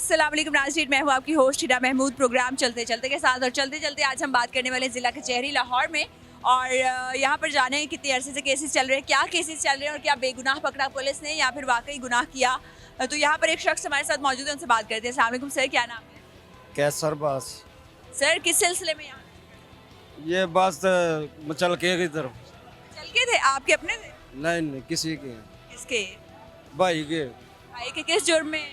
अस्सलाम वालेकुम नाज़रीन, मैं हूँ आपकी होस्ट हिना महमूद। प्रोग्राम चलते चलते के साथ और चलते चलते आज हम बात करने वाले ज़िला कचहरी लाहौर में। और यहाँ पर जाने हैं कितने अरसे से केसेस चल रहे हैं, क्या केसेस चल रहे हैं और क्या बेगुनाह पकड़ा पुलिस ने या फिर वाकई गुनाह किया। तो यहाँ पर एक शख्स हमारे साथ मौजूद है, उनसे बात करते हैं। अस्सलाम वालेकुम सर, क्या नाम है? कैसर बस सर किस सिलसिले में यहाँ ये बस मचल के की तरफ चल के थे? आपके अपने थे? नहीं किसी के किसके? भाई के भाई के किस जुर्म में?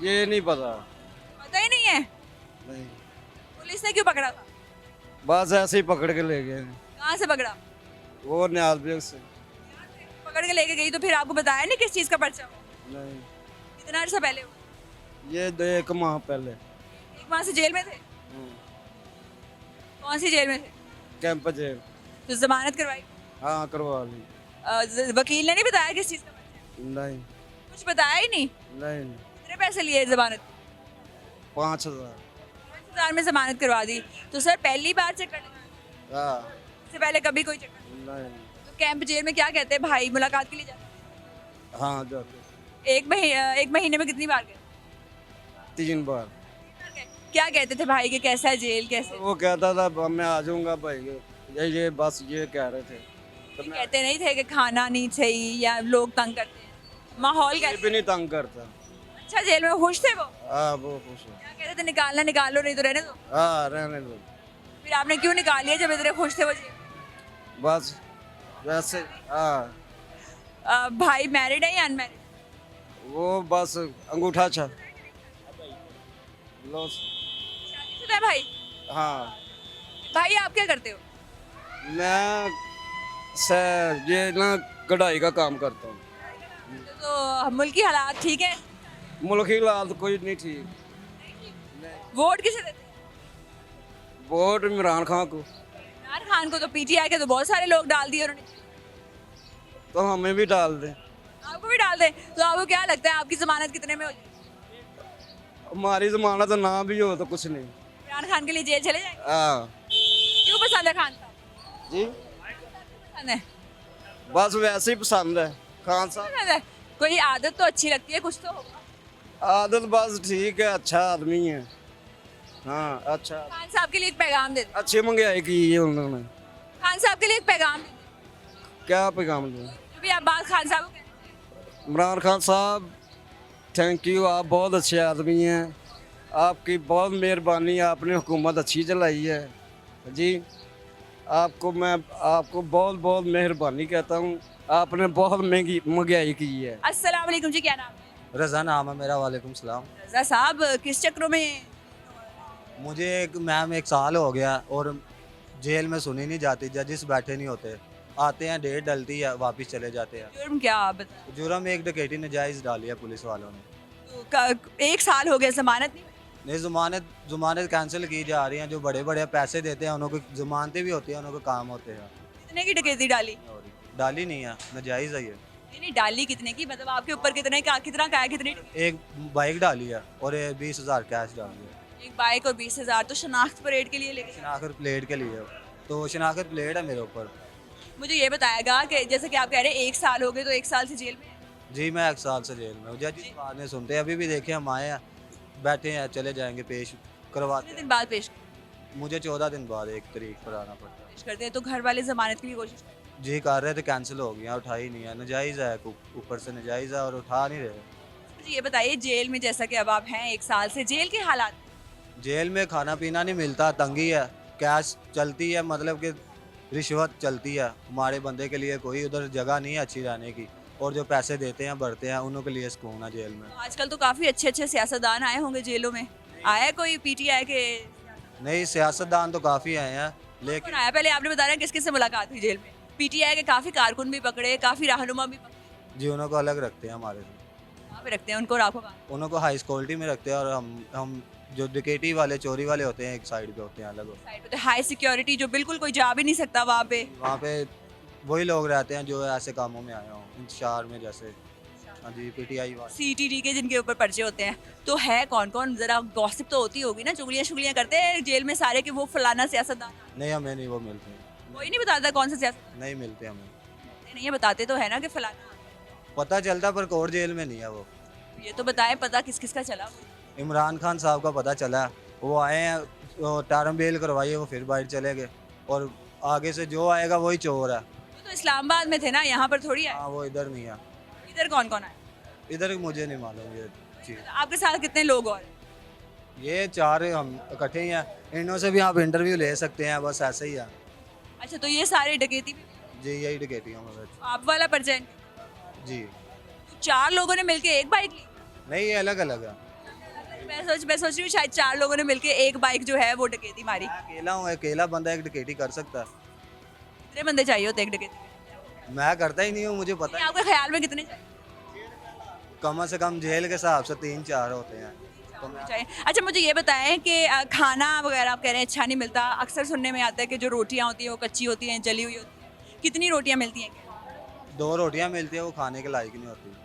ये नहीं पता। पता ही नहीं है। नहीं पुलिस ने क्यों पकड़ा था? बस ऐसे ही पकड़ के ले गए। कहाँ से पकड़ा? वो न्याज बेग से। पकड़ के लेके गई तो फिर आपको बताया नहीं किस चीज़ का पर्चा हो? नहीं कितना अर्सा पहले हो? ये 1 माह पहले। एक माह से जेल में थे? कौन सी जेल में थे? Camp jail. तो जमानत करवाई? हाँ करवा ली। वकील ने नहीं बताया किस चीज़ का पर्चा है? नहीं कुछ बताया ही नहीं। नहीं कितने पैसे लिए जमानत? 5,000। 5,000 में जमानत करवा दी। तो सर पहली बार चेक करने हाँ इससे पहले कभी कोई चक्कर? नहीं। तो कैंप जेल में क्या कहते हैं, भाई मुलाकात के लिए जाते हाँ जाते हैं? एक महीने में कितनी बार गए? 3 बार। क्या कहते थे भाई के, कैसा है जेल, कैसे? वो कहता था मैं आ जाऊंगा भाई ये बस ये कह रहे थे। तो मैं कहते नहीं थे कि खाना नहीं चाहिए या लोग तंग करते हैं? माहौल ये कैसा? भी नहीं तंग करता। अच्छा, जेल में खुश थे वो? हाँ वो खुश है। क्या कहते थे, निकालना निकालो नहीं तो रहने दो? हाँ रहने दो। फिर आपने क्यों निकाल लिया जब इतने खुश थे वो जेल? बस वैसे हाँ भाई मैरिड है या अनमैरिड? वो बस अंगूठा छा लो। शादीशुदा है भाई? हाँ भाई आप क्या करते हो? मैं से ये ना कढ़ाई का काम करता हूँ। तो मुल्की हालात ठीक है? मुल्की हालात कोई नहीं ठीक। वोट किसे देते हैं? वोट इमरान खान को। इमरान खान को? तो पीटीआई के तो बहुत सारे लोग डाल दिए उन्होंने। तो हमें भी डाल दें। आपको भी डाल दें? तो आपको क्या लगता है आपकी जमानत कितने में हो जाएगी? हमारी जमानत तो ना भी हो तो कुछ नहीं। इमरान खान के लिए जेल चले जाएंगे? हाँ क्यों पसंद है खान साहब? जी पसंद है? बस वैसे ही पसंद है खान साहब। पसंद है? कोई आदत तो अच्छी लगती है, कुछ तो होगा। आदत बस ठीक है, अच्छा आदमी है। हाँ अच्छा खान साहब के लिए एक पैगाम दे दो। अच्छी महंगाई की है उन्होंने। खान साहब के लिए एक पैगाम दे दो। क्या पैगाम दूँ? जो भी आप बात खान साहब को कहते हैं। इमरान खान साहब थैंक यू, आप बहुत अच्छे आदमी हैं। आपकी बहुत मेहरबानी, आपने हुकूमत अच्छी चलाई है जी। मैं आपको बहुत बहुत मेहरबानी कहता हूँ। आपने बहुत महंगाई की है। अस्सलाम वालेकुम जी, क्या नाम है? रज़ा नाम है मेरा। वालेकुम सलाम। रजा साहब किस चक्रों में? मुझे मैम 1 साल हो गया और जेल में सुनी नहीं जाती, जजेस बैठे नहीं होते। आते हैं, डेट डलती है, वापस चले जाते हैं। जुर्म क्या आप बताएं? जुर्म एक डकैती नजायज़ डाली है पुलिस वालों ने। तो 1 साल हो गया, जमानत नहीं मिली? नहीं, ज़मानत कैंसिल की जा रही हैं। जो बड़े बड़े पैसे देते हैं उनको ज़मानतें भी होती हैं, उनको काम होते हैं। कितने की डकैती डाली? और डाली नहीं है, नजायज़ है ये। नहीं डाली कितने की, मतलब आपके ऊपर कितने का, कितना का है, कितनी? एक बाइक डाली है और 20,000 कैश डाली है। एक बाइक और 20,000 तो शनाख्त परेड के लिए लेके। शनाख्त प्लेट के लिए, तो शनाख्त प्लेट है मेरे ऊपर। मुझे ये बताएगा कि जैसे कि आप कह रहे हैं 1 साल हो गए, तो 1 साल से जेल में हैं। जी मैं 1 साल से जेल में हूँ। जज इस बात नहीं सुनते। अभी भी देखे हम आए हैं, बैठे हैं, चले जाएंगे, पेश करवाते कितने हैं। दिन बाद पेश मुझे 14 दिन बाद 1 तारीख पर आना पड़ता है। करते हैं? तो घर वाले जमानत के लिए कोशिश करते हैं। जी कर रहे थे, कैंसिल हो गया, उठा ही नहीं है। नजायज़ है, ऊपर से नजायज़ है और उठा नहीं रहे। मुझे ये बताइए, जेल में जैसा कि अब आप हैं 1 साल से, जेल के हालात? जेल में खाना पीना नहीं मिलता, तंगी है, कैश चलती है, मतलब कि रिश्वत चलती है। हमारे बंदे के लिए कोई उधर जगह नहीं है अच्छी रहने की, और जो पैसे देते हैं भरते हैं उन्हों के लिए सुकून है जेल में। तो आजकल तो काफ़ी अच्छे अच्छे सियासतदान आए होंगे जेलों में। आया है कोई पीटीआई के? नहीं, सियासतदान तो काफ़ी आए हैं, कौन लेकिन आया? पहले आपने बताया किस किस से मुलाकात हुई जेल में? पीटीआई के काफ़ी कारकुन भी पकड़े, काफ़ी रहनुमा भी पकड़े। जी उन्हों को अलग रखते हैं हमारे से। कहाँ पे रखते हैं उनको और आपको कहाँ? उन्हों को हाई सिक्योरिटी में रखते हैं और हम जो डकैती वाले, चोरी वाले होते हैं, एक साइड पे होते हैं अलग। साइड पे तो हाई सिक्योरिटी, जो बिल्कुल कोई जा भी नहीं सकता वहाँ पे। वहाँ पे वही लोग रहते हैं जो ऐसे कामों में आए हों, इंतजार में, जैसे हाँ जी पीटीआई वाले। सीटीडी के जिनके ऊपर पर्चे होते हैं। तो है कौन कौन? जरा गॉसिप तो होती होगी ना, चुगलियाँ शुगलियाँ करते हैं जेल में सारे कि वो फलाना सियासतदान। नहीं, हमें नहीं वो मिलते हैं। कोई नहीं बताता कौन सा सियासत? नहीं मिलते हमें। नहीं, ये बताते तो है ना कि फलाना। पता चलता पर कोर्ट जेल में नहीं है वो। ये तो बताएं, पता किस किस का चला? इमरान खान साहब का पता चला, वो आए हैं, वो टारम बेल करवाई है, वो फिर बाहर चले गए। और आगे से जो आएगा वही चोर है। वो तो इस्लामाबाद में थे ना, यहाँ पर थोड़ी है। हाँ, वो इधर नहीं है। इधर कौन कौन आए? इधर मुझे नहीं मालूम ये चीज़। आपके साथ कितने लोग और हैं? ये 4 हम इकट्ठे ही हैं, इनों से भी आप इंटरव्यू ले सकते हैं, बस ऐसे ही है। अच्छा, तो ये सारे डकैती भी? जी, यही डकैती हूँ मैं। आप वाला परचेंट? जी, तो 4 लोगों ने मिलके एक बाइक ली? नहीं, ये अलग अलग है। मैं सोच रही हूँ शायद 4 लोगों ने मिलके एक बाइक जो है वो डकैती मारी। मैं अकेला हूँ, अकेला बंदा एक डकैती कर सकता है। कितने बंदे चाहिए होते एक डकैती? मैं करता ही नहीं हूँ, मुझे पता नहीं, है। आपके ख्याल में कितने चाहिए? कम से कम जेल के हिसाब से 3-4 होते हैं। तो मैं चाहिए। अच्छा, मुझे ये बताएं कि खाना वगैरह आप कह रहे हैं अच्छा नहीं मिलता, अक्सर सुनने में आता है कि जो रोटियां होती हैं वो कच्ची होती हैं, जली हुई होती हैं। कितनी रोटियां मिलती हैं? 2 रोटियाँ मिलती है, वो खाने के लायक नहीं होती।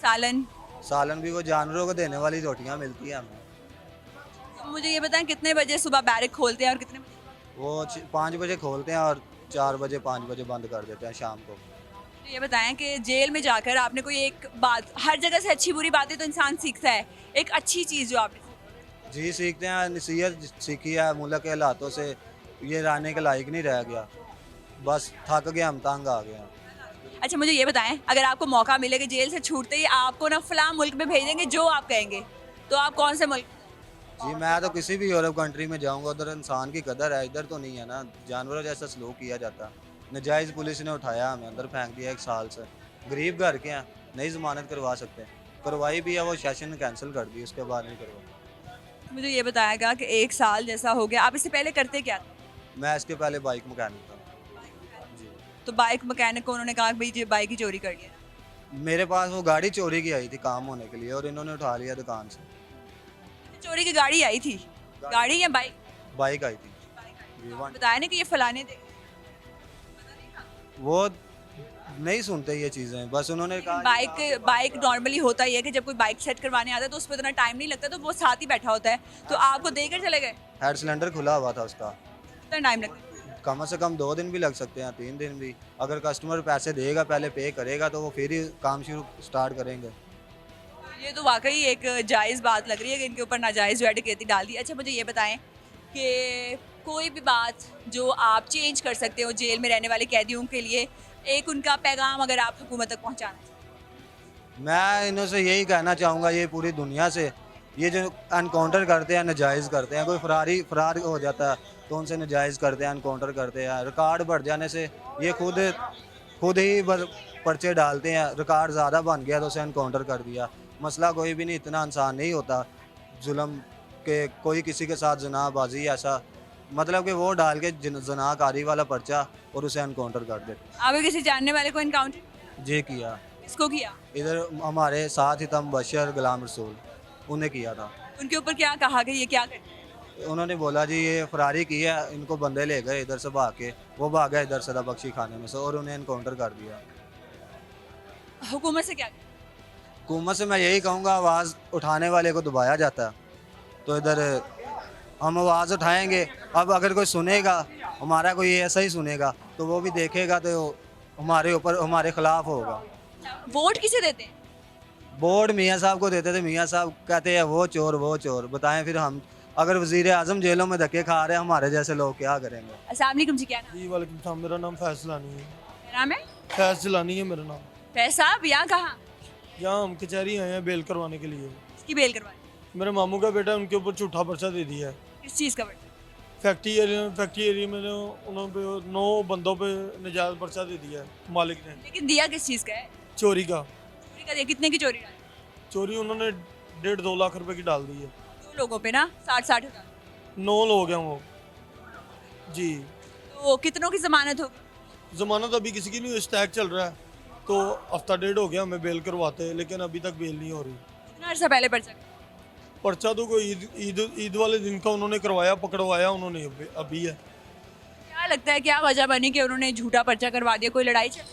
सालन? सालन भी वो जानवरों को देने वाली रोटियाँ मिलती हैं हमें। तो मुझे ये बताएं कितने बजे सुबह बैरक खोलते हैं और कितने बजे? वो 5 बजे खोलते हैं और 4 बजे 5 बजे बंद कर देते हैं शाम को। तो ये बताएं कि जेल में जाकर आपने कोई एक बात, हर जगह से अच्छी बुरी बातें तो इंसान सीखता है, एक अच्छी चीज़ जो आपने सीखी? जी, सीखते हैं, नसीहत सीखी है मुल्क के हालातों से, ये रहने के लायक नहीं रह गया, बस थक गए हम, तंग आ गए हैं। अच्छा, मुझे ये बताएं, अगर आपको मौका मिले कि जेल से छूटते ही आपको ना फलां मुल्क में भेजेंगे जो आप कहेंगे, तो आप कौन से मुल्क? जी, मैं तो किसी भी यूरोप कंट्री में जाऊंगा, उधर इंसान की कदर है, इधर तो नहीं है ना, जानवरों जैसा सलूक किया जाता। नजायज़ पुलिस ने उठाया, हमें अंदर फेंक दिया 1 साल से। गरीब घर के हैं, नहीं ज़मानत करवा सकते, करवाई भी है, वो सेशन कैंसिल कर दी, उसके बाद नहीं करवाई। मुझे ये बताएगा कि 1 साल जैसा हो गया, आप इससे पहले करते क्या थे? मैं इसके पहले बाइक मैकेनिक था। जी, तो बाइक मैकेनिक को उन्होंने कहा कि भाई ये बाइक ही चोरी कर लिया। मेरे पास वो गाड़ी चोरी की आई थी काम होने के लिए, और इन्होंने उठा लिया दुकान से। चोरी की गाड़ी आई थी? गाड़ी या बाइक? बाइक आई थी जी, बताया नहीं कि ये फलाने दे? वो नहीं सुनते ये चीज़ें, बस उन्होंने कहा बाइक नॉर्मली होता ही है कि जब कोई बाइक सेट करवाने आता है तो उस पर इतना टाइम नहीं लगता, तो वो साथ ही बैठा होता है, तो आपको देकर चले गए? हेड सिलेंडर खुला हुआ था उसका। कितना टाइम लगता है? कम से कम 2 दिन भी लग सकते हैं, 3 दिन भी। अगर कस्टमर पैसे देगा, पहले पे करेगा, तो वो फिर ही काम शुरू स्टार्ट करेंगे। ये तो वाकई एक जायज़ बात लग रही है कि इनके ऊपर नाजायज़ जो है डकैती डाल दी। अच्छा, मुझे ये बताएं कि कोई भी बात जो आप चेंज कर सकते हो जेल में रहने वाले कैदियों के लिए, एक उनका पैगाम अगर आप हुकूमत तक पहुंचाना चाहें? मैं इन्हों से यही कहना चाहूँगा, ये पूरी दुनिया से, ये जो एनकाउंटर करते हैं, नाजायज़ करते हैं, कोई फरार हो जाता है तो उनसे नाजायज़ करते हैं, एनकाउंटर करते हैं। रिकॉर्ड बढ़ जाने से ये खुद ही पर्चे डालते हैं, रिकॉर्ड ज़्यादा बन गया तो उसे एनकाउंटर कर दिया। मसला कोई भी नहीं, इतना आसान नहीं होता जुल्म के कोई किसी के साथ जनाबाजी ऐसा, मतलब कि वो डाल के जनाकारी वाला पर्चा और उसे एनकाउंटर कर दे। आपके किसी जानने वाले को इनकाउंटर जी किया, किसको किया? इधर हमारे साथ ही तम बशर गुलाम रसूल, उन्हें किया था। उनके ऊपर क्या कहा कि ये क्या करते हैं? उन्होंने बोला जी ये फरारी की है, इनको बंदे ले गए इधर से भाग के, वो भाग गए इधर सदा बख्शी खाने में से और उन्हें एनकाउंटर कर दिया। हुकूमत से क्या? हुकूमत से मैं यही कहूँगा, आवाज़ उठाने वाले को दबाया जाता है, तो इधर हम आवाज़ उठाएंगे। अब अगर कोई सुनेगा, हमारा कोई ऐसा ही सुनेगा, तो वो भी देखेगा तो हमारे ऊपर हमारे ख़िलाफ़ होगा। वोट किसे देते हैं? बोर्ड मियाँ साहब को देते थे, मियाँ साहब कहते हैं वो चोर। बताएं फिर हम, अगर वज़ीर आज़म जेलों में धक्के खा रहे हैं, हमारे जैसे लोग क्या करेंगे? अस्सलाम वालेकुम जी, क्या नाम? जी वालेकुम सलाम, मेरा नाम फैज़ जिलानी है। क्या नाम है? फैज़ जिलानी है मेरा नाम। फैज साहब, यहाँ कहाँ? यहाँ हम कचहरी आए हैं बेल करवाने के लिए। इसकी बेल करवानी? मेरे मामू का बेटा, उनके ऊपर झूठा पर्चा दे दिया है। किस चीज़ का पर्चा? फैक्ट्री एरिया में उन्होंने पे 9 बंदों पे नजायज़ पर्चा दे दिया है मालिक ने, लेकिन दिया किस चीज़ का है? चोरी का। चोरी का दिया? कितने की चोरी डाली? चोरी उन्होंने 1.5-2 लाख रुपए की डाल दी है। 2 लोगों पे ना 60-60 हज़ार। 9 लोग हैं वो जी। तो कितनों की जमानत होगी? ज़मानत अभी किसी की नहीं, इस्टैक चल रहा है, तो हफ्ता 1.5 हो गया हमें बेल करवाते, लेकिन अभी तक बेल नहीं हो रही। कितना अर्सा पहले पर्चा? पर्चा तो कोई ईद वाले दिन का उन्होंने करवाया, पकड़वाया उन्होंने अभी है। क्या लगता है क्या वजह बनी कि उन्होंने झूठा पर्चा करवा दिया? कोई लड़ाई चल?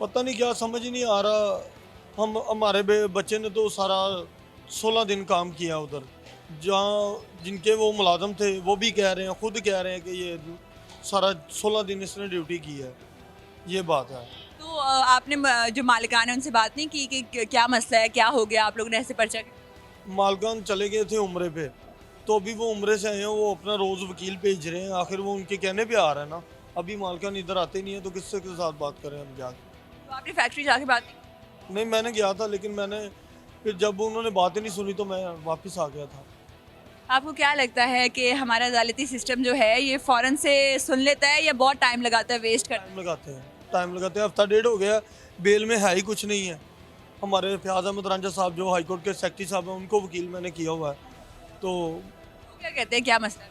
पता नहीं क्या, समझ ही नहीं आ रहा। हमारे बच्चे ने तो सारा 16 दिन काम किया उधर, जहाँ जिनके वो मुलाजम थे वो भी कह रहे हैं, खुद कह रहे हैं कि ये सारा 16 दिन इसने ड्यूटी की है, ये बात है। तो तो आपने जो मालिकान है उनसे बात नहीं की कि क्या मसला है, क्या हो गया, आप लोगों ने ऐसे पर्चा किया? मालकान चले गए थे उम्रे पे, तो अभी वो उम्रे से आए हैं, वो अपना रोज़ वकील भेज रहे हैं, आखिर वो उनके कहने पे आ रहा है ना। अभी मालकान इधर आते नहीं है तो किससे के साथ बात करें हम जाके। तो आपने फैक्ट्री जाके बात की? नहीं, मैंने गया था, लेकिन मैंने फिर जब उन्होंने बात ही नहीं सुनी तो मैं वापस आ गया था। आपको क्या लगता है कि हमारा अदालती सिस्टम जो है ये फ़ौरन से सुन लेता है या बहुत टाइम लगाता है, वेस्ट करता टाइम लगाते हैं, हफ्ता डेढ़ हो गया, बेल में है ही कुछ नहीं है। हमारे फयाज अहमद रांझा साहब जो हाई कोर्ट के सेक्रेटरी साहब हैं, उनको वकील मैंने किया हुआ है, तो है? क्या कहते हैं, क्या मसला है?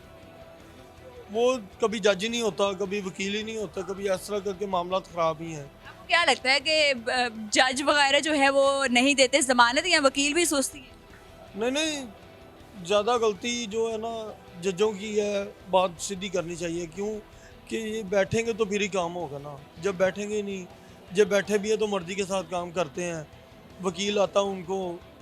वो कभी जज ही नहीं होता, कभी वकील ही नहीं होता, कभी इस तरह करके मामला ख़राब ही हैं। आपको क्या लगता है कि जज वगैरह जो है वो नहीं देते ज़मानत या वकील भी सोचती है? नहीं, ज़्यादा गलती जो है ना जजों की है, बात सीधी करनी चाहिए। क्यों कि ये बैठेंगे तो फिर ही काम होगा ना, जब बैठेंगे ही नहीं, जब बैठे भी हैं तो मर्जी के साथ काम करते हैं। वकील आता उनको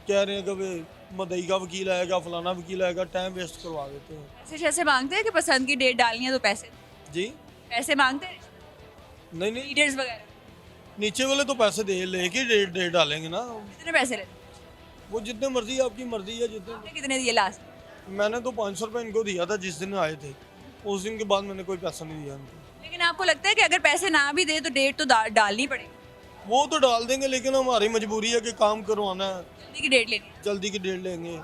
कह रहे हैं कि भाई मदई का वकील आएगा, फलाना वकील आएगा, टाइम वेस्ट करवा देते हैं। ऐसे जैसे मांगते हैं कि पसंद की डेट डालनी है तो पैसे जी पैसे मांगते हैं नहीं, लीडर्स वगैरह? नीचे वाले तो पैसे दे लेके डेट डालेंगे ना, कितने पैसे लेते हैं? वो जितने मर्जी, आपकी मर्जी है जितने। आपने कितने दिए लास्ट? मैंने तो 500 रुपये इनको दिया था जिस दिन आए थे, उस दिन के बाद मैंने कोई पैसा नहीं दिया इनको। लेकिन आपको लगता है कि अगर पैसे ना भी दे तो डेट तो डालनी पड़ेगी? वो तो डाल देंगे, लेकिन हमारी मजबूरी है कि काम करवाना है, जल्दी की डेट लेनी है। जल्दी की डेट लेंगे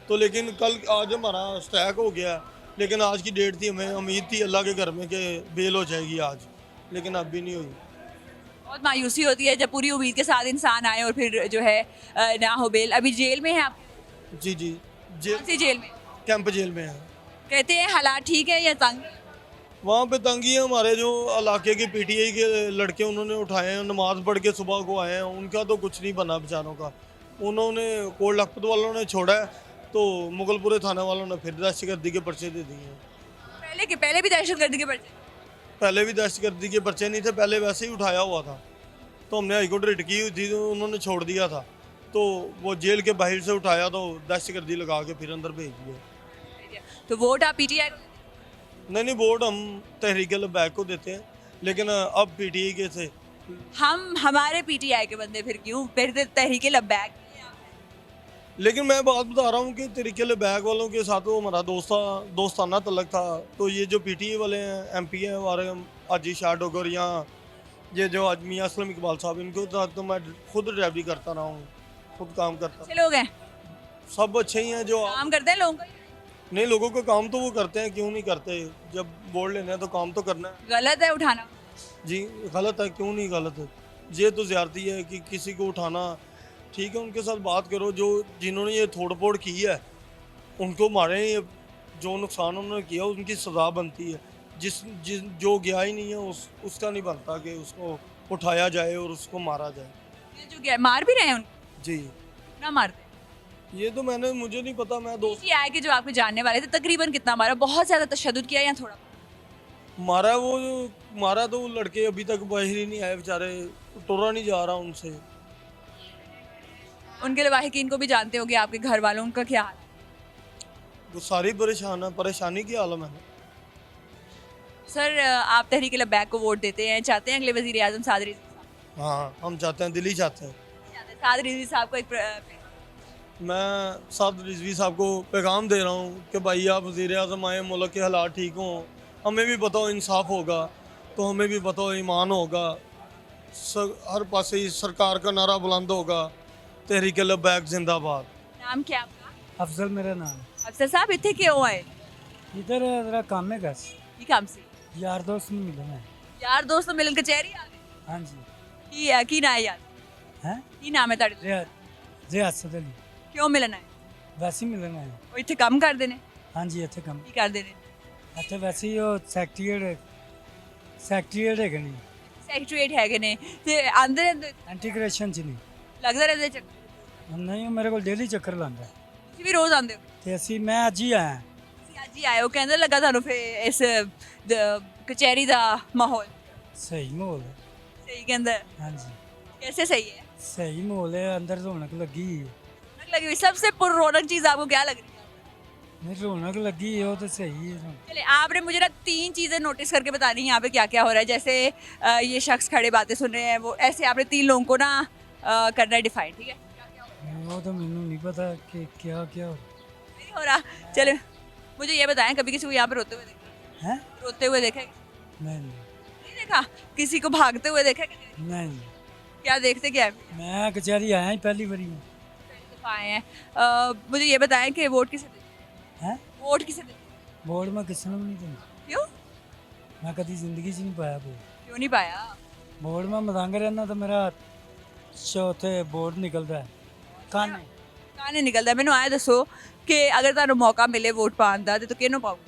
तो। लेकिन कल आज हमारा स्ट्राइक हो गया, लेकिन आज की डेट थी, हमें उम्मीद थी अल्लाह के घर में कि बेल हो जाएगी आज, लेकिन अब भी नहीं हुई। बहुत मायूसी होती है जब पूरी उम्मीद के साथ इंसान आए और फिर जो है ना हो बेल। अभी जेल में है आप? जी कौन जेल, सी जेल में? कैंप जेल में है। कहते हैं हालात ठीक है या तंग? वहाँ पे तंगी है। हमारे जो इलाके के पीटीआई के लड़के उन्होंने उठाए हैं, नमाज पढ़ के सुबह को आए हैं, उनका तो कुछ नहीं बना बेचारों का। उन्होंने कोट लखपत वालों ने छोड़ा है, तो मुगलपुरे थाने वालों ने फिर दहशतगर्दी के पर्चे दे दिए हैं। पहले भी दहशतगर्दी के पर्चे? पहले भी दहशतगर्दी के पर्चे नहीं थे, पहले वैसे ही उठाया हुआ था, तो हमने हाईकोर्ट रिट की हुई थी, तो उन्होंने छोड़ दिया था, तो वो जेल के बाहर से उठाया तो दहशतगर्दी लगा के फिर अंदर भेज दिया। तो वोट आप पीटीआई को? नहीं, वोट हम तहरीक लबैक को देते हैं, लेकिन अब पीटीआई के थे। हम हमारे पीटीआई के बंदे फिर क्यों, फिर तो तहरीक लब्बैक? लेकिन मैं बात बता रहा हूँ कि तहरीक लबैक वालों के साथ वो हमारा दोस्ताना तलक था, तो ये जो पीटीआई वाले हैं, एमपी हैं हमारे, हाजी शाह डोगर या ये जो आज मियाँ असलम इकबाल साहब, इनको तो मैं खुद ड्राइवरी करता रहा हूँ, खुद काम करता। अच्छे लोग हैं, सब अच्छे ही हैं जो काम करते हैं लोगों का? नहीं, लोगों का काम तो वो करते हैं, क्यों नहीं करते, जब वोट लेना है तो काम तो करना है। गलत है उठाना? जी गलत है, क्यों नहीं गलत है, ये तो ज़्यादती है कि किसी को उठाना। ठीक है, उनके साथ बात करो, जो जिन्होंने ये तोड़ फोड़ की है उनको मारें, ये जो नुकसान उन्होंने किया उनकी सज़ा बनती है। जिस जो गया ही नहीं है उसका नहीं बनता कि उसको उठाया जाए और उसको मारा जाए। ये जो गया मार भी रहे हैं उनको? जी ना मारते? ये तो मुझे नहीं पता, मैं दोस्त पीटीआई के जो आपके जानने वाले थे तकरीबन कितना मारा, बहुत ज़्यादा तशद्दुद किया या थोड़ा? मारा तो वो लड़के अभी तक बाहर ही नहीं आए बेचारे, टोरा नहीं जा रहा उनसे। उनके लवाहिकीन को भी जानते होंगे, आपके घर वालों, उनका क्या हाल है? वो सारी परेशान है, परेशानी की आलम है। सर आप तहरीक लब्बैक को वोट देते हैं, चाहते हैं अगले वज़ीर आज़म साद रिज़वी साहब? हाँ, हम चाहते हैं, दिल्ली चाहते हैं। साद रिज़वी साहब को एक मैं साद रिजवी साहब को पैगाम दे रहा हूँ कि भाई आप वज़ीर आज़म आए, मुल्क के हालात ठीक हों, हमें भी पता हो इंसाफ होगा, तो हमें भी पता हो ईमान होगा, हर पासे ही सरकार का नारा बुलंद होगा, तहरीक लब्बैक जिंदाबाद। नाम क्या आपका? अफजल मेरा नाम है। अफसर साहब इतने क्यों आए? इधर जरा काम है बस, ये काम से यार दोस्त नहीं मिले मैं। यार दोस्त मिलन कचहरी आ गए? हाँ जी। की ना है यार? हैं की नाम है ਤੁਹਾਡੇ? रियासत अली। क्यों मिलना है? वैसे ही मिलना है। ਉਹ ਇੱਥੇ ਕੰਮ ਕਰਦੇ ਨੇ? हाँ जी, ਇੱਥੇ ਕੰਮ ਕੀ ਕਰਦੇ ਨੇ? ਇੱਥੇ ਵੈਸੇ ਹੀ ਉਹ ਸੈਕਟਰੀਏਟ ਹੈਗੇ ਨਹੀਂ, ਸੈਕਟਰੀਏਟ ਹੈਗੇ ਨੇ ਤੇ ਆਂਦੇ ਰਹਿੰਦੇ, ਇੰਟੀਗ੍ਰੇਸ਼ਨ ਚ ਨਹੀਂ। ਲੱਗਦਾ ਰਹਿੰਦਾ ਚੱਕਰ? ਨਹੀਂ, ਉਹ ਮੇਰੇ ਕੋਲ ਡੇਲੀ ਚੱਕਰ ਲਾਉਂਦਾ ਤੁਸੀਂ ਵੀ ਰੋਜ਼ ਆਉਂਦੇ ਹੋ? ਤੇ ਮੈਂ ਅੱਜ ਹੀ ਆਇਆ। ਤੁਸੀਂ ਅੱਜ ਹੀ ਆਏ ਹੋ, ਕਹਿੰਦਾ ਲੱਗਾ ਤੁਹਾਨੂੰ ਫਿਰ ਇਸ ਕਚਹਿਰੀ ਦਾ ਮਾਹੌਲ ਸਹੀ ਮਾਹੌਲ ਹੈ। ਸਹੀ ਕਹਿੰਦਾ? हाँ जी, कैसे सही है? सही माहौल है, अंदर रौनक लगी है। रौनक लगी हुई, सबसे पुररौनक चीज़ आपको क्या लग रही है? नहीं रौनक लगी है वो तो सही है रौनक। चले आपने मुझे ना 3 चीज़ें नोटिस करके बतानी है यहाँ पे क्या क्या हो रहा है। जैसे ये शख्स खड़े बातें सुन रहे हैं, वो ऐसे आपने 3 लोगों को ना करना है डिफाइन, ठीक है? क्या क्या हो रहा वो तो मैंू नहीं पता कि क्या क्या हो है? नहीं हो रहा। चले मुझे ये बताएं, कभी किसी को यहाँ पे रोते हुए देखा? है। रोते हुए देखा है? नहीं नहीं देखा। किसी को भागते हुए देखा है कि नहीं? नहीं क्या देखते क्या है? मैं कचहरी आया ही पहली बारी में। पहली दफा आए हैं। मुझे ये बताएं कि वोट किसे देते? है वोट किसे देते? बोर्ड में किसी ने भी नहीं देना। क्यों? मैं कभी जिंदगी च नहीं पाया बोर्ड। क्यों नहीं पाया? बोर्ड में मदांग रहना तो मेरा चौथे बोर्ड निकलता है खाने। कहाँ नहीं निकलता? मैंने आया दसो कि अगर ਤੁਹਾਨੂੰ मौका मिले वोट पाने ਦਾ तो ਕਿਹਨੂੰ ਪਾਓ?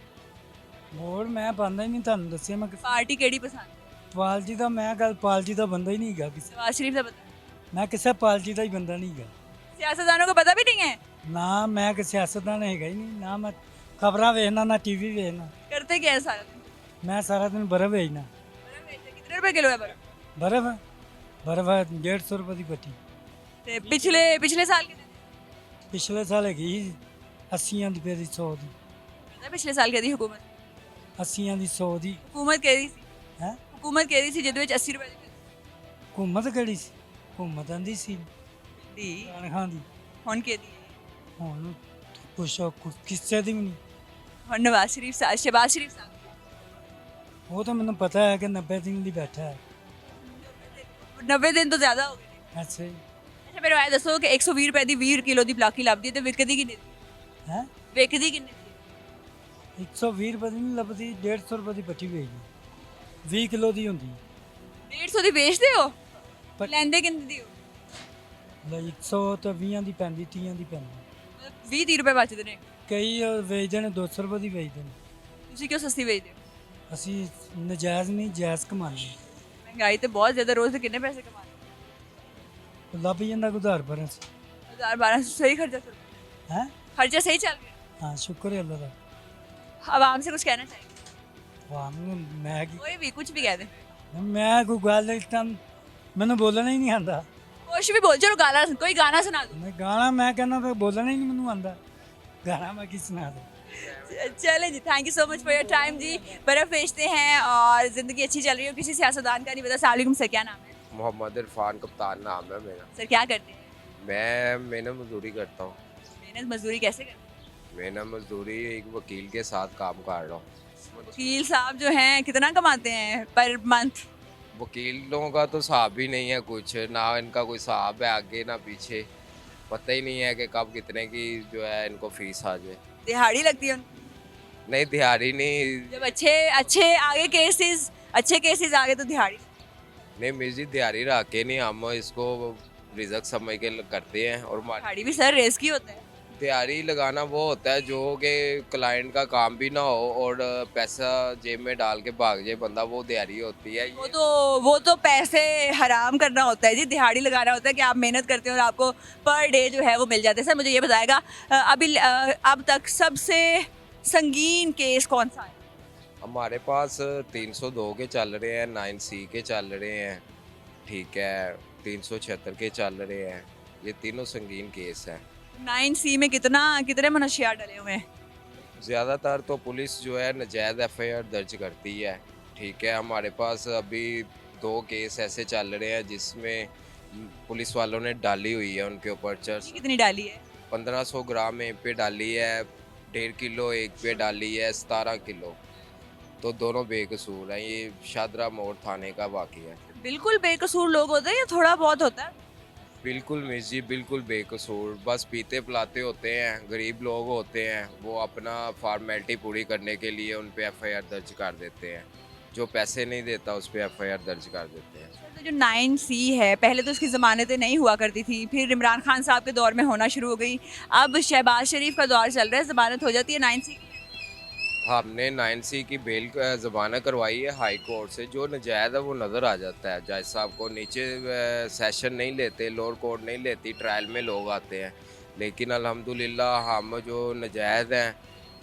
बोर्ड मैं पाਉਂਦਾ ही नहीं ਤੁਹਾਨੂੰ ਦੱਸਿਆ मैं पार्टी ਕਿਹੜੀ ਪਸੰਦ? ਪਾਲਜੀ ਦਾ ਮੈਂ ਗੱਲ ਪਾਲਜੀ ਦਾ ਬੰਦਾ ਹੀ ਨਹੀਂ ਹੈਗਾ ਕਿਸੇ नवाज शरीफ का पता? ਮੈਂ ਕਿਸੇ ਪਾਲਜੀ ਦਾ ਹੀ ਬੰਦਾ नहीं ਹੈਗਾ सियासतदानों को पता भी नहीं है। ਨਾ ਮੈਂ ਕਿ ਸਿਆਸਤਦਾਨ ਹੈਗਾ ਹੀ ਨਹੀਂ ਨਾ ਮੈਂ ਖਬਰਾਂ ਵੇਖਣਾ ਨਾ ਟੀਵੀ ਵੇਖਣਾ करते क्या है सारा दिन? ਮੈਂ ਸਾਰਾ ਦਿਨ ਬਰਫ਼ ਵੇਚਣਾ बर्फ बेचते? कितने रुपए किलो है बर्फ? ਬਰਫ਼ 150 ਰੁਪਏ ਦੀ ਪੱਟੀ ते पिछले साल कितने थे? ਪਿਛਲੇ ਸਾਲ ਹੈਗੀ 80 ਦੀ ਰੁਪਏ ਦੀ 100 ਦੀ पता है पिछले साल कह दी हुकूमत? 80 ਦੀ 100 ਦੀ हुकूमत कह रही थी, ਹੈ हुकूमत कह रही थी जिद 80 रुपए दी ਹਕੂਮਤ ਕਿਹੜੀ ਸੀ ਹਕੂਮਤ ਆਂਦੀ ਸੀ दी ਇਮਰਾਨ ਖਾਨ ਦੀ हुन के दी ਹੁਣ ਪੁੱਛੋ ਕਿਸੇ ਦੀ ਵੀ ਨਹੀਂ हुन नवाज शरीफ साहब, शहबाज शरीफ साहब। ਉਹ ਤਾਂ ਮੈਨੂੰ ਪਤਾ ਹੈ ਕਿ 90 ਦਿਨ ਦੀ ਬੈਠਾ ਹੈ 90 दिन तो ज्यादा हो गए। ਅੱਛਾ ਜੀ अच्छा मेरे आए दसो कि 120 रुपए दी 20 किलो दी पलाकी लभदी ते विकदी किन्ने दी? ਹੈ विकदी किन्ने दी? 120 ਰੁਪਏ ਦੀ ਨਹੀਂ ਲੱਭਦੀ 150 ਰੁਪਏ ਦੀ ਪੱਟੀ ਵੇਚਦੀ 20 ਕਿਲੋ ਦੀ ਹੁੰਦੀ 150 दी बेचदे हो? पर- ਲੈਂਦੇ ਕਿੰਨੇ ਦੀ ਹੋ? ਲੈ 100 ਤੇ 20 ਦੀ ਪੈਂਦੀ 30 ਦੀ ਪੈਂਦੀ 20-30 रुपए बचदे ने। ਕਈ ਵੇਚਦੇ ਨੇ 200 ਰੁਪਏ ਦੀ ਵੇਚਦੇ ਨੇ ਤੁਸੀਂ ਕਿਉਂ ਸਸਤੀ ਵੇਚਦੇ ਹੋ? ਅਸੀਂ ਨਜਾਇਜ਼ ਨਹੀਂ ਜਾਇਜ਼ ਕਮਾਉਂਦੇ ਮਹਿੰਗਾਈ ਤੇ ਬਹੁਤ ਜ਼ਿਆਦਾ, ਰੋਜ਼ ਦੇ ਕਿੰਨੇ ਪੈਸੇ ਕਮਾਉਂਦੇ? ਲੱਭ ਜਾਂਦਾ ਉਧਾਰ ਪਰ 1000-1200 सही खर्चा चल रहा है? ਹੈ खर्चा सही चल रहा है? ਹਾਂ ਸ਼ੁਕਰ ਹੈ ਅੱਲਾ ਦਾ आवाम से कुछ कहना चाहिए? ਵਾਹ ਮੈਂ ਕੀ कोई भी कुछ भी कह दे। ਮੈਂ ਕੋਈ ਗੱਲ ਇਸ ਟਾਈਮ ਮੈਨੂੰ ਬੋਲਣਾ ਹੀ ਨਹੀਂ ਆਉਂਦਾ कुछ भी बोल, चलो गाना, कोई गाना सुना दो। ਮੈਂ ਗਾਣਾ ਮੈਂ ਕਹਿੰਦਾ ਤਾਂ ਬੋਲਣਾ ਹੀ ਨਹੀਂ ਮੈਨੂੰ ਆਉਂਦਾ ਗਾਣਾ ਮੈਂ ਕੀ ਸੁਣਾ ਦੂੰ चले जी, thank you so much for your time जी। बर्फ़ बेचते हैं और ज़िंदगी अच्छी चल रही है। किसी सियासतदान का नहीं पता। सलाम सर, क्या नाम है? मोहम्मद इरफान कप्तान नाम है मेरा। सर क्या करते हैं? मैं मेहनत मजदूरी करता हूँ। मेहनत मजदूरी कैसे करते हैं? मेहनत मजदूरी एक वकील के साथ काम कर रहा हूँ। वकील साहब जो हैं कितना कमाते हैं पर मंथ? वकीलों का तो हिसाब ही नहीं है कुछ, ना इनका कोई हिसाब है आगे ना पीछे। पता ही नहीं है कि कब कितने की जो है इनको फीस आ जाए। दिहाड़ी लगती है उनको? नहीं दिहाड़ी नहीं, जब अच्छे अच्छे आगे केसेस, अच्छे केसेस आगे तो दिहाड़ी। नहीं मिर्जी दिहाड़ी रख के नहीं, हम इसको रिजक समझ के करते हैं। और दिहाड़ी भी सर रेस की होता है। दिहाड़ी लगाना वो होता है जो कि क्लाइंट का काम भी ना हो और पैसा जेब में डाल के भाग जाए बंदा, वो दिहाड़ी होती है। वो तो पैसे हराम करना होता है जी। दिहाड़ी लगाना होता है कि आप मेहनत करते हैं और आपको पर डे जो है वो मिल जाता है। सर मुझे ये बताएगा अब तक सबसे संगीन केस कौन सा है? हमारे पास 302 के चल रहे हैं, 9C के चल रहे हैं, ठीक है, 376 के चल रहे हैं। ये तीनों संगीन केस हैं। 9C में कितने मनशियात डले हुए हैं? ज़्यादातर तो पुलिस जो है नजायज़ FIR दर्ज करती है, ठीक है। हमारे पास अभी 2 केस ऐसे चल रहे हैं जिसमें पुलिस वालों ने डाली हुई है उनके ऊपर चर्च। कितनी डाली है? 1500 ग्राम एक पे डाली है, 1.5 किलो एक पे डाली है, 17 किलो। तो दोनों बेकसूर हैं। ये शादरा मोड़ थाने का वाक़या है। बिल्कुल बेकसूर लोग होते हैं या थोड़ा बहुत होता है? बिल्कुल मिस जी, बिल्कुल बेकसूर, बस पीते पिलाते होते हैं, गरीब लोग होते हैं, वो अपना फॉर्मेलिटी पूरी करने के लिए उन पे FIR दर्ज कर देते हैं। जो पैसे नहीं देता उस पर FIR दर्ज कर देते हैं। तो जो 9C है, पहले तो उसकी ज़मानतें नहीं हुआ करती थी, फिर इमरान खान साहब के दौर में होना शुरू हो गई, अब शहबाज शरीफ का दौर चल रहा है, ज़मानत हो जाती है 9C की। हमने 9C की बेल ज़मानत करवाई है हाई कोर्ट से। जो नजायज़ है वो नज़र आ जाता है जज साहब को। नीचे सेशन नहीं लेते, लोअर कोर्ट नहीं लेती, ट्रायल में लोग आते हैं। लेकिन अल्हम्दुलिल्लाह हम जो नजायज़ हैं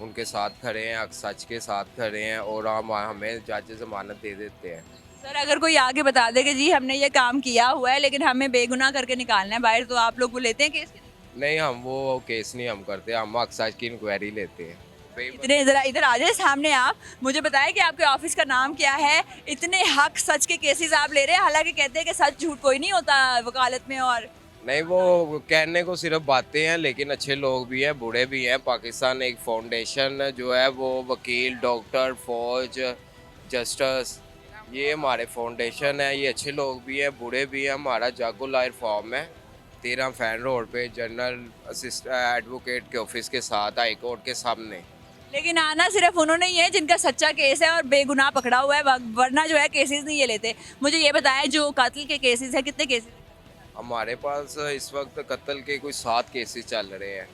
उनके साथ खड़े हैं, सच के साथ खड़े हैं और हमें जज ज़मानत दे देते हैं। सर अगर कोई आगे बता दे कि जी हमने ये काम किया हुआ है लेकिन हमें बेगुनाह करके निकालना है बाहर, तो आप लोग वो लेते हैं केस? नहीं, हम वो केस नहीं हम करते, हम अक्साज की इंक्वायरी लेते हैं। इतने जरा इधर आ जाए सामने आप, मुझे बताएं कि आपके ऑफिस का नाम क्या है। इतने हक सच के केसेस आप ले रहे हैं, हालांकि कहते हैं कि सच झूठ कोई नहीं होता वकालत में। और नहीं, वो कहने को सिर्फ बातें हैं, लेकिन अच्छे लोग भी हैं, बूढ़े भी हैं। पाकिस्तान एक फाउंडेशन जो है वो वकील, डॉक्टर, फौज, जस्टिस, ये हमारे फाउंडेशन है। ये अच्छे लोग भी हैं, बूढ़े भी हैं। हमारा जागो लायर फॉर्म है 13 फैन रोड पे, जनरल असिस्टेंट एडवोकेट के ऑफिस के साथ, हाई कोर्ट के सामने। लेकिन आना सिर्फ उन्होंने ही है जिनका सच्चा केस है और बेगुनाह पकड़ा हुआ है, वरना जो है केसेस नहीं ये लेते। मुझे ये बताएं, जो कत्ल के केसेस हैं, कितने केसेस? हमारे पास इस वक्त कत्ल के कोई 7 केसेस चल रहे हैं।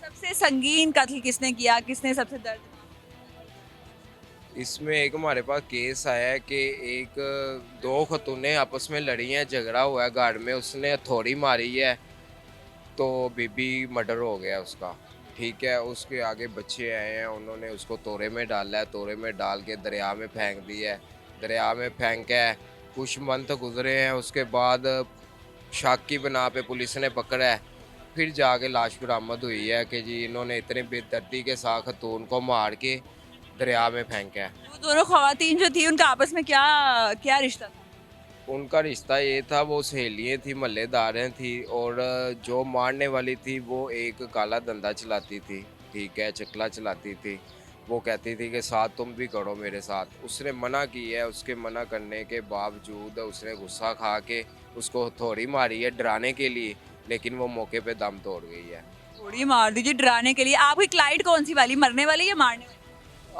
सबसे संगीन कत्ल किसने किया, किसने सबसे दर्द? इसमें एक हमारे पास केस आया है कि एक 2 खतूनें आपस में लड़ी हैं, झगड़ा हुआ है गार्ड में, उसने हथौड़ी मारी है तो बीबी मर्डर हो गया उसका। ठीक है, उसके आगे बच्चे आए हैं, उन्होंने उसको तोरे में डाला है, तोरे में डाल के दरिया में फेंक दिया है। दरिया में फेंक के कुछ मंथ गुजरे हैं, उसके बाद शक की बिना पे पुलिस ने पकड़ा है। फिर जाके लाश बरामद हुई है कि जी इन्होंने इतनी बेदर्दी के साथ खतून को मार के दरिया में फेंका है। वो दोनों खवातीन जो थी उनका आपस में क्या क्या रिश्ता था? उनका रिश्ता ये था, वो सहेलियाँ थी, महल्लेदारें थी, और जो मारने वाली थी वो एक काला धंधा चलाती थी। ठीक है, चकला चलाती थी। वो कहती थी कि साथ तुम भी करो मेरे साथ। उसने मना की है, उसके मना करने के बावजूद उसने गुस्सा खा के उसको हथौड़ी मारी है डराने के लिए, लेकिन वो मौके पे दम तोड़ गई है। थोड़ी मार दीजिए डराने के लिए। आपकी क्लाइंट कौन सी वाली, मरने वाली या मारने वाली?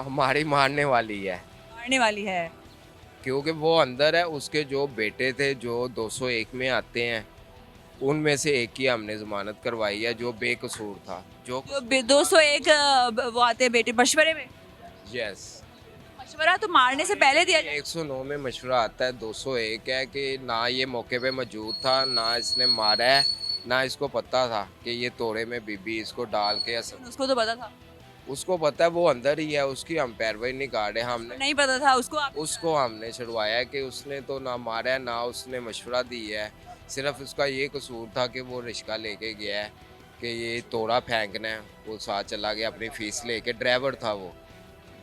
हमारी मारने वाली है, मारने वाली है। क्योंकि वो अंदर है। उसके जो बेटे थे जो 201 में आते हैं, उनमें से एक की हमने ज़मानत करवाई है जो बेकसूर था। जो जो 201 वो आते हैं बेटे मशवरे में। यस, मशवरा तो मारने से पहले दिया जाए। 109 में मशवरा आता है, 201 है कि ना ये मौके पे मौजूद था, ना इसने मारा है, ना इसको पता था कि ये तोड़े में बीबी इसको डाल के उसको तो पता था। उसको पता है, वो अंदर ही है, उसकी हम पैरवाई नहीं कर रहे। हमने नहीं पता था उसको उसको हमने छुड़वाया है कि उसने तो ना मारा है, ना उसने मशवरा दी है। सिर्फ उसका ये कसूर था कि वो रिश्का लेके गया है कि ये तोड़ा फेंकना है, वो साथ चला गया अपनी फीस लेके। ड्राइवर था वो।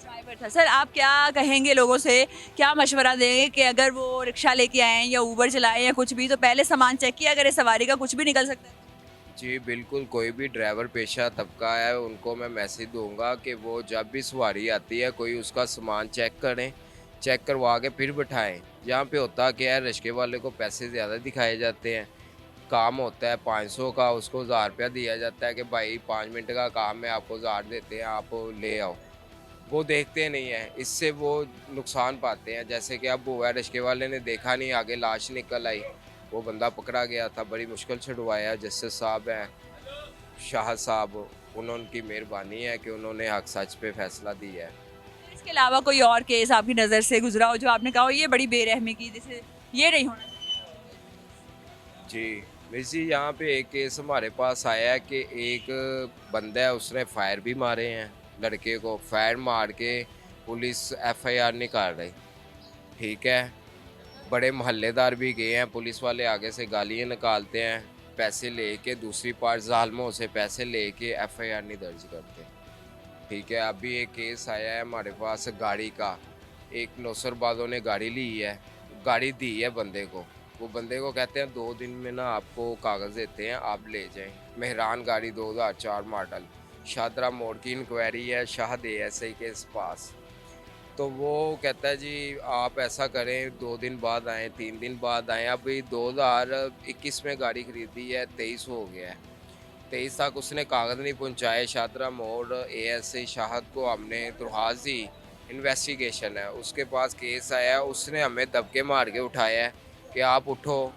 ड्राइवर था। सर आप क्या कहेंगे लोगों से, क्या मशवरा देंगे कि अगर वो रिक्शा लेके आए या ऊबर चलाएं या कुछ भी, तो पहले सामान चेक किया अगर सवारी का कुछ भी निकल सकता है? जी बिल्कुल, कोई भी ड्राइवर पेशा तबका है उनको मैं मैसेज दूंगा कि वो जब भी सवारी आती है कोई उसका सामान चेक करें, चेक करवा के फिर बिठाएं। यहाँ पे होता क्या है, रिक्शे वाले को पैसे ज़्यादा दिखाए जाते हैं। काम होता है 500 का, उसको 1000 रुपया दिया जाता है कि भाई 5 मिनट का काम है, आपको 1000 देते हैं, आप ले आओ। वो देखते नहीं हैं, इससे वो नुकसान पाते हैं। जैसे कि अब हुआ, रिक्शे वाले ने देखा नहीं, आगे लाश निकल आई, वो बंदा पकड़ा गया था, बड़ी मुश्किल छुड़वाया। जस्टिस साहब हैं शाह साहब, उनकी मेहरबानी है कि उन्होंने हक सच पे फैसला दिया है। इसके अलावा कोई और केस आपकी नज़र से गुजरा हो जो आपने कहा हो ये बड़ी बेरहमी की, जैसे ये नहीं होना चाहिए? जी वैसे यहाँ पे एक केस हमारे पास आया है कि एक बंदा है, उसने फायर भी मारे हैं लड़के को। फायर मार के पुलिस FIR नहीं कर रही। ठीक है, बड़े मोहल्लेदार भी गए हैं, पुलिस वाले आगे से गालियाँ निकालते हैं, पैसे लेके दूसरी पार्ट जालमों से पैसे लेके FIR नहीं दर्ज करते। ठीक है, अभी एक केस आया है हमारे पास गाड़ी का। एक नौसरबाजों ने गाड़ी ली है, गाड़ी दी है बंदे को। वो बंदे को कहते हैं 2 दिन में ना आपको कागज़ देते हैं, आप ले जाएं। मेहरान गाड़ी 2004 मॉडल, शादरा मोड़ की इंक्वायरी है शाह ASI के पास। तो वो कहता है जी आप ऐसा करें 2 दिन बाद आएँ, 3 दिन बाद आएँ। अभी 2021 में गाड़ी खरीदी है, 23 हो गया है, 23 तक उसने कागज़ नहीं पहुंचाए। शादरा मोड़ ASI शाहद को हमने दरख्वास्त दी, इन्वेस्टिगेशन है, उसके पास केस आया है, उसने हमें दबके मार के उठाया है कि आप उठो,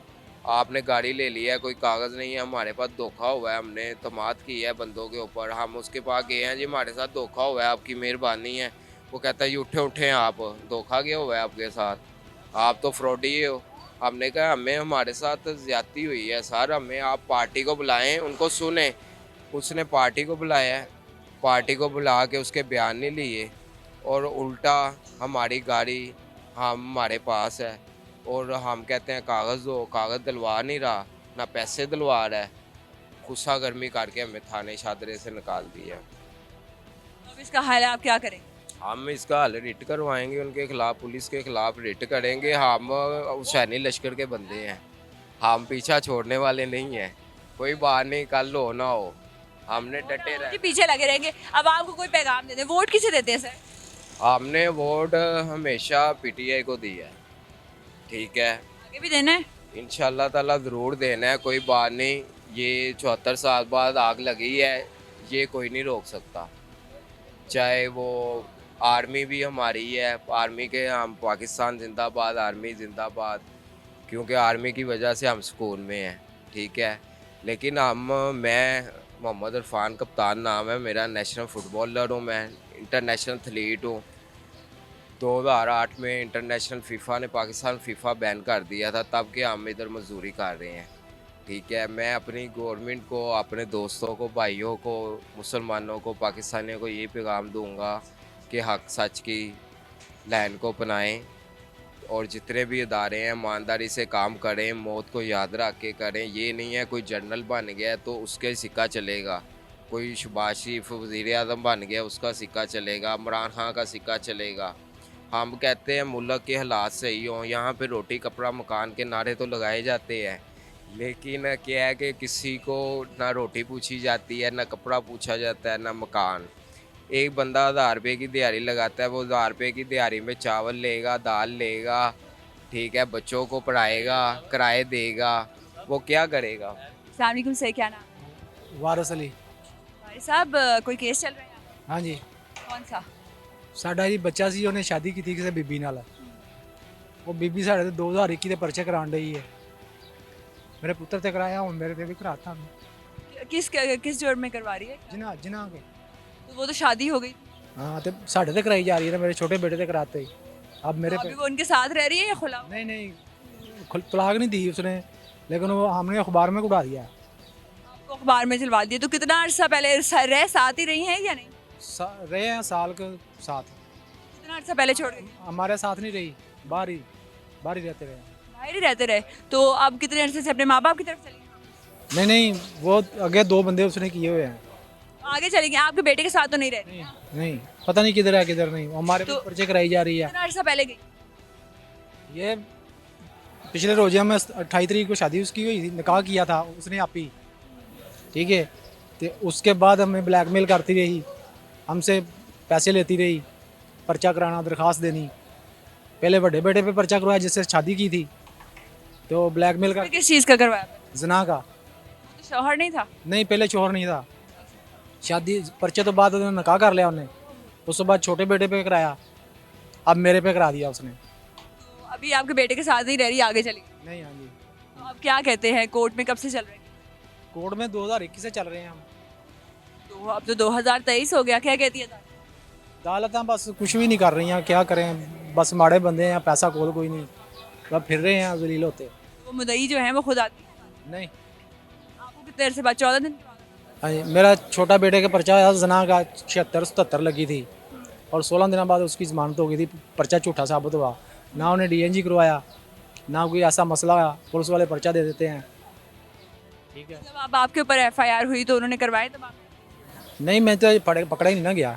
आपने गाड़ी ले लिया है, कोई कागज़ नहीं है, हमारे पास धोखा हुआ है, हमने तमाद की है बंदों के ऊपर। हम उसके पास गए हैं, जी हमारे साथ धोखा हुआ है, आपकी मेहरबानी है। वो कहता है ये उठे उठे आप, धोखा क्या हुआ है आपके साथ, आप तो फ्रॉडी हो। हमने कहा हमें हमारे साथ ज़्यादती हुई है सर, हमें आप पार्टी को बुलाएं, उनको सुने। उसने पार्टी को बुलाया है, पार्टी को बुला के उसके बयान नहीं लिए, और उल्टा हमारी गाड़ी हमारे पास है और हम कहते हैं कागज़ दो, कागज़ दिलवा नहीं रहा, ना पैसे दिलवा रहा है। गुस्सा गर्मी करके हमें थाने शादरे से निकाल दिया। तो अब इसका हल आप क्या करें? हम इसका हल रिट करवाएंगे उनके खिलाफ, पुलिस के खिलाफ रिट करेंगे। हम हुसैनी लश्कर के बंदे हैं, हम पीछा छोड़ने वाले नहीं हैं। कोई बात नहीं, कल हो ना हो, हमने डटे जी रहे। पीछे लगे रहेंगे। अब आपको कोई पैगाम दे दें, वोट किसे देते हैं सर? हमने वोट हमेशा पीटीआई को दिया है, ठीक है। आगे भी देना है? इंशाल्लाह ताला ज़रूर देना है, कोई बात नहीं। ये 74 साल बाद आग लगी है, ये कोई नहीं रोक सकता। चाहे वो आर्मी भी हमारी है, आर्मी के हम पाकिस्तान जिंदाबाद, आर्मी जिंदाबाद, क्योंकि आर्मी की वजह से हम सुकून में हैं, ठीक है। लेकिन मैं मोहम्मद इरफान कप्तान नाम है मेरा, नेशनल फुटबॉलर हूँ मैं, इंटरनेशनल एथलीट हूँ। 2008 में इंटरनेशनल फीफा ने पाकिस्तान फीफा बैन कर दिया था, तब के हम इधर मजदूरी कर रहे हैं, ठीक है। मैं अपनी गवर्नमेंट को, अपने दोस्तों को, भाइयों को, मुसलमानों को, पाकिस्तानियों को ये पैगाम दूंगा कि हक सच की लाइन को अपनाएं और जितने भी इदारे हैं ईमानदारी से काम करें, मौत को याद रख के करें। ये नहीं है कोई जनरल बन गया तो उसके सिक्का चलेगा, कोई शहबाज शरीफ वज़ीर आज़म बन गया उसका सिक्का चलेगा, इमरान खान का सिक्का चलेगा। हम कहते हैं मुल्क के हालात सही हों, यहाँ पे रोटी कपड़ा मकान के नारे तो लगाए जाते हैं, लेकिन क्या है कि किसी को ना रोटी पूछी जाती है, ना कपड़ा पूछा जाता है, ना मकान। एक बंदा 1000 रुपये की दिहाड़ी लगाता है, वो 1000 रुपये की दिहाड़ी में चावल लेगा, दाल लेगा, ठीक है, बच्चों को पढ़ाएगा, किराए देगा, वो क्या करेगा? अस्सलाम वालेकुम सर, क्या नाम? वारिस अली। भाई साहब कोई केस चल रहा है यहाँ हाँ जी, पे? कौन सा? ਸਾਡਾ ਜੀ ਬੱਚਾ ਸੀ, ਉਹਨੇ ਸ਼ਾਦੀ ਕੀਤੀ ਕਿਸੇ ਬੀਬੀ ਨਾਲ। ਉਹ ਬੀਬੀ ਸਾਡੇ ਤੇ 2021 ਦੇ ਪਰਚੇ ਕਰਾਉਣ ਡਈ ਹੈ। ਮੇਰੇ ਪੁੱਤਰ ਤੇ ਕਰਾਇਆ, ਹੁਣ ਮੇਰੇ ਤੇ ਵੀ ਕਰਾਤਾ। किस जुर्म में करवा रही है? ਜਿਨ੍ਹਾਂ ਕੇ तो वो तो शादी हो गई, हाँ, ਤੇ ਸਾਡੇ ਤੇ ਕਰਾਈ ਜਾ ਰਹੀ ਹੈ ਨਾ, ਮੇਰੇ ਛੋਟੇ ਬੇਟੇ ਤੇ कराते। अब मेरे तो पे अभी वो उनके साथ रह रही है या खुला? नहीं नहीं, तलाक नहीं दी उसने, लेकिन वो हमने अखबार में उड़ा दिया। आपको अखबार में चलवा दिए। तो कितना अर्सा पहले रह साथ ही रही हैं या नहीं? रहे हैं साल के साथ। कितना अर्सा पहले छोड़ गई? हमारे साथ नहीं रही, बाहर ही रहते रहे। बाहर ही रहते रहे। तो अब कितने अरसे से अपने माँ बाप की तरफ चली गई? नहीं नहीं, वो आगे 2 बंदे उसने किए हुए हैं। आगे चली गई, आपके बेटे के साथ तो नहीं रह रही? नहीं नहीं, पता नहीं किधर है किधर नहीं, हमारे तो- पर्चे कराई जा रही है। कितना अर्सा पहले गई? ये पिछले रोज़े में 28 तारीख को शादी उसकी हुई थी, निकाह किया था उसने आप ही, ठीक है। तो उसके बाद हमें ब्लैकमेल करती रही, हमसे पैसे लेती रही, पर्चा कराना, दरख्वास्त देनी। पहले बड़े बेटे पे पर्चा करवाया जिससे शादी की थी, तो ब्लैकमेल फिर कर किस चीज़ का करवाया? जना का। तो शौहर नहीं था? नहीं, पहले शोहर नहीं था, शादी पर्चे तो बाद उन्होंने निकाह कर लिया उन्हें, उसके बाद छोटे बेटे पे कराया, अब मेरे पे करा दिया उसने। तो अभी आपके बेटे के साथ नहीं रह रही, आगे चली गई। नहीं, हाँ जी, तो अब क्या कहते हैं, कोर्ट में कब से चल रहे हैं? कोर्ट में 2021 से चल रहे हैं हम। तो अब तो 2023 हो गया, क्या कहती है अदालत? अदालतें बस कुछ भी नहीं कर रही हैं, क्या करें, बस माड़े बंदे हैं, पैसा कोल कोई नहीं, बस फिर रहे हैं जलील होते। वो मुदई जो है वो खुद आती है? नहीं, आपको कितने अरसे बाद? 14 दिन? हाँ जी, मेरा छोटा बेटे का पर्चा आया जना का 76-77 लगी थी, और 16 दिनों बाद उसकी जमानत हो गई थी, पर्चा झूठा साबित हुआ। ना उन्हें DNG करवाया, ना कोई ऐसा मसला आया, पुलिस वाले पर्चा दे देते हैं, ठीक है। जब अब आपके ऊपर FIR हुई तो उन्होंने करवाए तब आप? नहीं, मैं तो पकड़ा ही नहीं ना गया।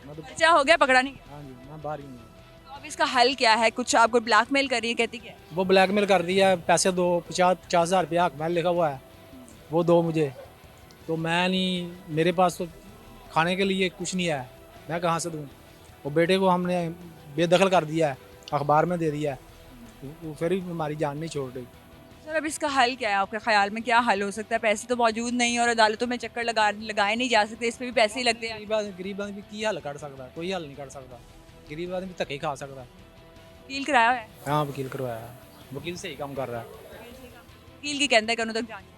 मैं तो, पर्चा हो गया, पकड़ा नहीं गया। हाँ जी, मैं बाहर ही नहीं। तो अब इसका हल क्या है? कुछ आपको ब्लैकमेल कर रही है, कहती क्या है? वो ब्लैकमेल कर दिया है, पैसे दो, 50,000 रुपया हक मैल लिखा हुआ है, वो दो मुझे। तो मैं नहीं, मेरे पास तो खाने के लिए कुछ नहीं है, मैं कहाँ से दूँ। वो बेटे को हमने बेदखल कर दिया है, अखबार में दे दिया है, वो फिर भी हमारी जान नहीं छोड़ रही। सर अब इसका हल क्या है आपके ख्याल में? क्या हल हो सकता है? पैसे तो मौजूद नहीं और अदालतों में चक्कर लगाए नहीं जा सकते, इस पर भी पैसे ही लगते हैं। गरीब आदमी की हल कर सकता है? कोई हल नहीं कर सकता। गरीब आदमी धक्के खा सकता है। वकील कराया हुआ है? हाँ, वकील करवाया है, वकील सही काम कर रहा है। वकील की कहता है कि उन्होंने तक जान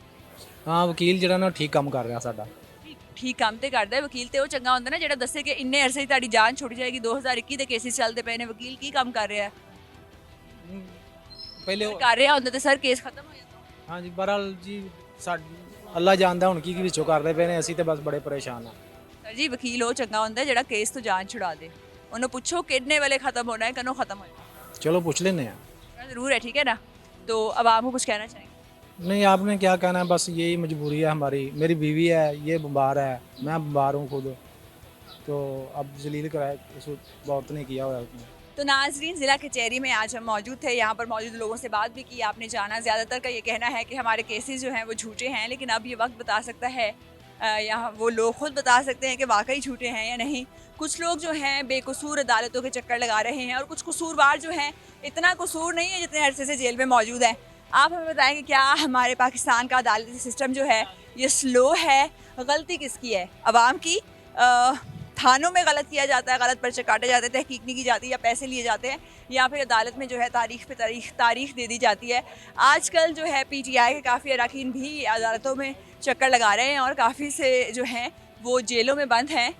हाँ, वकील ਜਿਹੜਾ ਨਾ ਠੀਕ ਕੰਮ ਕਰ ਰਿਹਾ ਸਾਡਾ। ठीक काम तो करता है वकील, तो वो चंगा होंगे ना जो दसे कि इन्ने अरसे तुहाडी जान छुट जाएगी। 2021 के केसेस चलते पे ने, वकील की काम कर रहा है? ਪਹਿਲੇ कर रहा होंगे तो सर केस खत्म हो जाता। हाँ जी, बहरहाल जी, ਅੱਲਾ ਜਾਣਦਾ ਹੁਣ ਕੀ ਵਿੱਚੋਂ ਕਰਦੇ ਪਏ ਨੇ, ਅਸੀਂ ਤੇ ਬਸ ਬੜੇ ਪਰੇਸ਼ਾਨ ਆ। सर जी वकील वो चंगा होंगे जो केस तो जान छुड़ा दे। उन्हें पूछो कितने वाले खत्म होना है, कनो खत्म हो जाए। ਚਲੋ ਪੁੱਛ ਲੈਂਦੇ ਆ। जरूर है, ठीक है ना? तो अब आपको कुछ कहना चाहेंगे? नहीं, आपने क्या कहना है, बस यही मजबूरी है हमारी। मेरी बीवी है, ये बीमार है, मैं बीमार हूँ खुद, तो अब जलील कराए उस औरत ने किया हुआ है उसने। तो नाजरीन, ज़िला कचहरी में आज हम मौजूद थे। यहाँ पर मौजूद लोगों से बात भी की, आपने जाना। ज़्यादातर का ये कहना है कि हमारे केसेस जो हैं वो झूठे हैं, लेकिन अब ये वक्त बता सकता है, यहाँ वो लोग खुद बता सकते हैं कि वाकई झूठे हैं या नहीं। कुछ लोग जो हैं बेकसूर अदालतों के चक्कर लगा रहे हैं, और कुछ कसूरवार जो हैं इतना कसूर नहीं है जितने अरसे से जेल में मौजूद है। आप हमें बताएं कि क्या हमारे पाकिस्तान का अदालती सिस्टम जो है ये स्लो है? गलती किसकी है? अवाम की? थानों में गलत किया जाता है, गलत पर्चे काटे जाते हैं, तहकीक नहीं की जाती, या पैसे लिए जाते हैं, या फिर अदालत में जो है तारीख पे तारीख दे दी जाती है। आजकल जो है PTI के काफ़ी अरकान भी अदालतों में चक्कर लगा रहे हैं और काफ़ी से जो हैं वो जेलों में बंद हैं।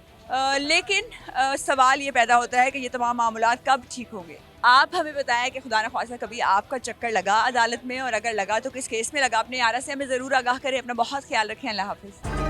लेकिन सवाल ये पैदा होता है कि ये तमाम मामलात कब ठीक होंगे। आप हमें बताएं कि खुदा न ख्वास्ता कभी आपका चक्कर लगा अदालत में, और अगर लगा तो किस केस में लगा? अपने आरा से हमें ज़रूर आगाह करें। अपना बहुत ख्याल रखें। अल्लाह हाफ़िज़।